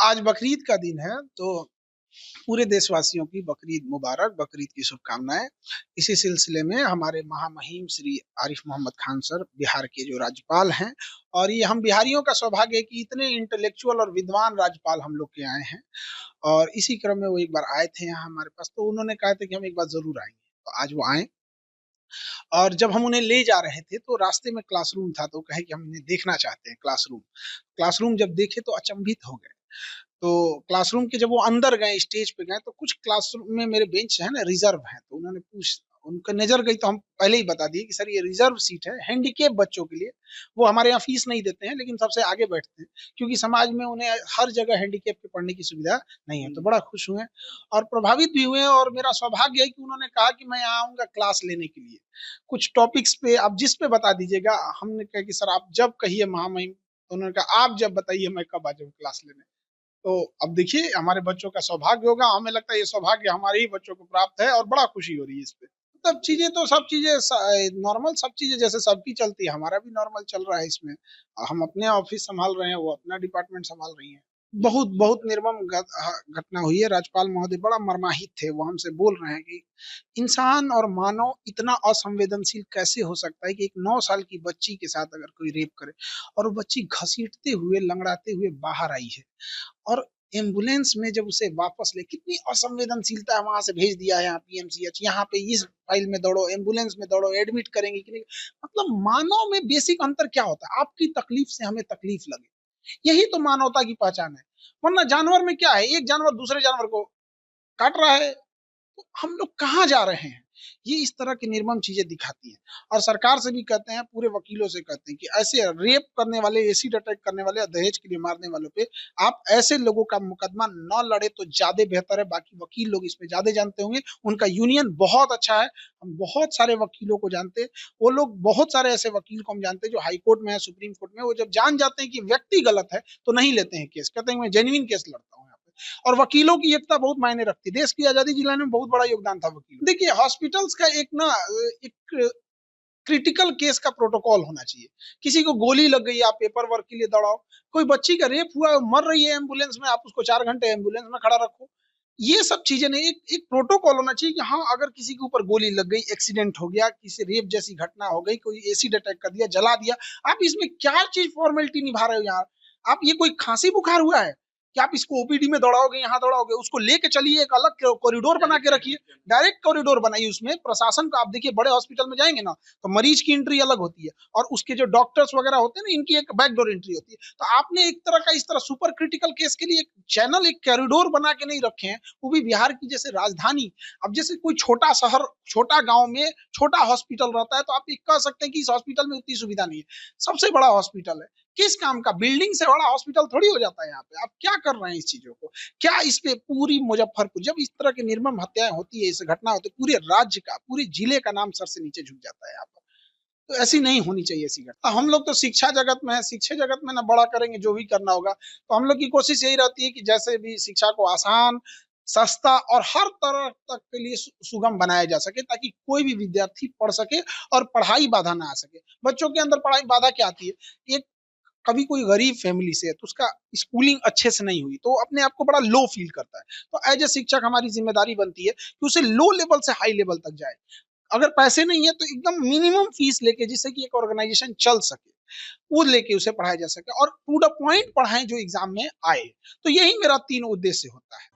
आज बकरीद का दिन है, तो पूरे देशवासियों की बकरीद मुबारक, बकरीद की शुभकामनाएं। इसी सिलसिले में हमारे महामहिम श्री आरिफ मोहम्मद खान सर बिहार के जो राज्यपाल हैं, और ये हम बिहारियों का सौभाग्य है कि इतने इंटेलेक्चुअल और विद्वान राज्यपाल हम लोग के आए हैं। और इसी क्रम में वो एक बार आए थे यहाँ हमारे पास, तो उन्होंने कहा था कि हम एक बार जरूर आएंगे, तो आज वो आए। और जब हम उन्हें ले जा रहे थे तो रास्ते में क्लासरूम था, तो कहे कि हम इन्हें देखना चाहते हैं क्लासरूम। क्लासरूम जब देखे तो अचंभित हो गए। तो क्लासरूम के जब वो अंदर गए, स्टेज पे गए, तो कुछ क्लासरूम में मेरे बेंच है ना रिजर्व है, तो उन्होंने पूछ उनका नजर गई, तो हम पहले ही बता दिए कि सर ये रिजर्व सीट है हैंडीकेप बच्चों के लिए। वो हमारे यहाँ फीस नहीं देते हैं, लेकिन सबसे आगे बैठते हैं, क्योंकि समाज में उन्हें हर जगह हैंडीकेप के पढ़ने की सुविधा नहीं है। तो बड़ा खुश हुए और प्रभावित भी हुए, और मेरा सौभाग्य है कि उन्होंने कहा कि मैं यहाँ आऊंगा क्लास लेने के लिए, कुछ टॉपिक्स पे आप जिस पे बता दीजिएगा। हमने कहा कि सर आप जब कहिए महामहिम। तो उन्होंने कहा आप जब बताइए मैं कब आ जाऊँ क्लास लेने। तो अब देखिए हमारे बच्चों का सौभाग्य होगा, हमें लगता है ये सौभाग्य हमारे ही बच्चों को प्राप्त है, और बड़ा खुशी हो रही है इस पे। सब चीजें तो सब चीजें नॉर्मल, सब चीजें जैसे सबकी चलती है हमारा भी नॉर्मल चल रहा है इसमें। हम अपने ऑफिस संभाल रहे हैं, वो अपना डिपार्टमेंट संभाल रही है। बहुत बहुत निर्मम घटना हुई है। राज्यपाल महोदय बड़ा मर्माहित थे, वो हमसे बोल रहे हैं कि इंसान और मानव इतना असंवेदनशील कैसे हो सकता है कि एक 9 साल की बच्ची के साथ अगर कोई रेप करे, और वो बच्ची घसीटते हुए लंगड़ाते हुए बाहर आई है, और एम्बुलेंस में जब उसे वापस ले, कितनी असंवेदनशीलता है, वहां से भेज दिया है यहाँ पीएमसीएच, यहाँ पे इस फाइल में दौड़ो, एम्बुलेंस में दौड़ो, एडमिट करेंगे कि नहीं। मतलब मानव में बेसिक अंतर क्या होता है, आपकी तकलीफ से हमें तकलीफ लगे, यही तो मानवता की पहचान है। वरना जानवर में क्या है, एक जानवर दूसरे जानवर को काट रहा है, तो हम लोग कहाँ जा रहे हैं। ये इस तरह की निर्मम चीजें दिखाती हैं। और सरकार से भी कहते हैं, पूरे वकीलों से कहते हैं कि ऐसे रेप करने वाले, एसिड अटैक करने वाले या दहेज के लिए मारने वालों पे आप ऐसे लोगों का मुकदमा न लड़े तो ज्यादा बेहतर है। बाकी वकील लोग इसमें ज्यादा जानते होंगे, उनका यूनियन बहुत अच्छा है, हम बहुत सारे वकीलों को जानते हैं। वो लोग, बहुत सारे ऐसे वकील को हम जानते हैं जो हाई कोर्ट में है, सुप्रीम कोर्ट में, वो जब जान जाते हैं कि व्यक्ति गलत है तो नहीं लेते हैं केस, कहते हैं मैं जेन्युइन केस लड़ता हूँ। और वकीलों की एकता बहुत मायने रखती है। देश की आजादी दिलाने में बहुत बड़ा योगदान था वकील। देखिए हॉस्पिटल्स का एक ना, एक क्रिटिकल केस का प्रोटोकॉल होना चाहिए। किसी को गोली लग गई, आप पेपर वर्क के लिए दौड़ाओ। कोई बच्ची का रेप हुआ, मर रही है एम्बुलेंस में, आप उसको 4 घंटे एम्बुलेंस में खड़ा रखो। ये सब चीजें नहीं, एक प्रोटोकॉल होना चाहिए कि हाँ अगर किसी के ऊपर गोली लग गई, एक्सीडेंट हो गया, किसी रेप जैसी घटना हो गई, कोई एसिड अटैक कर दिया, जला दिया, आप इसमें क्या चीज फॉर्मेलिटी निभा रहे हो यार। आप ये कोई खांसी बुखार हुआ है कि आप इसको ओपीडी में दौड़ाओगे, यहाँ दौड़ाओगे, उसको लेके चलिए, एक अलग कॉरिडोर बना के रखिए, डायरेक्ट कॉरिडोर बनाइए। उसमें प्रशासन को आप देखिए, बड़े हॉस्पिटल में जाएंगे ना तो मरीज की एंट्री अलग होती है, और उसके जो डॉक्टर्स वगैरह होते हैं ना, इनकी एक बैकडोर एंट्री होती है। तो आपने एक तरह का इस तरह सुपर क्रिटिकल केस के लिए एक चैनल, एक कॉरिडोर बना के नहीं रखे हैं, वो भी बिहार की जैसे राजधानी। अब जैसे कोई छोटा शहर, छोटा गांव में छोटा हॉस्पिटल रहता है, तो आप कह सकते हैं कि इस हॉस्पिटल में उतनी सुविधा नहीं है। सबसे बड़ा हॉस्पिटल है, किस काम का, बिल्डिंग से बड़ा हॉस्पिटल थोड़ी हो जाता है यहाँ पे। आप क्या कर रहे हैं इस चीजों को, क्या इस पे पूरी मुजफ्फरपुर, जब इस तरह की निर्मम हत्याएं होती है, इस घटना होती है, पूरे राज्य का, पूरे जिले का नाम सर से नीचे झुक जाता है यहाँ पर। तो ऐसी नहीं होनी चाहिए ऐसी घटना। हम लोग तो शिक्षा जगत में है, शिक्षा जगत में ना बड़ा करेंगे, जो भी करना होगा। तो हम लोग की कोशिश यही रहती है कि जैसे भी शिक्षा को आसान, सस्ता और हर तरह तक के लिए सुगम बनाया जा सके, ताकि कोई भी विद्यार्थी पढ़ सके और पढ़ाई बाधा ना आ सके। बच्चों के अंदर पढ़ाई बाधा क्या आती है, एक कभी कोई गरीब फैमिली से है तो उसका स्कूलिंग अच्छे से नहीं हुई, तो अपने आप को बड़ा लो फील करता है। तो एज ए शिक्षक हमारी जिम्मेदारी बनती है कि उसे लो लेवल से हाई लेवल तक जाए। अगर पैसे नहीं है तो एकदम मिनिमम फीस लेके, जिससे कि एक ऑर्गेनाइजेशन चल सके, वो लेके उसे पढ़ाया जा सके, और टू द पॉइंट पढ़ाएं जो एग्जाम में आए। तो यही मेरा 3 उद्देश्य होता है।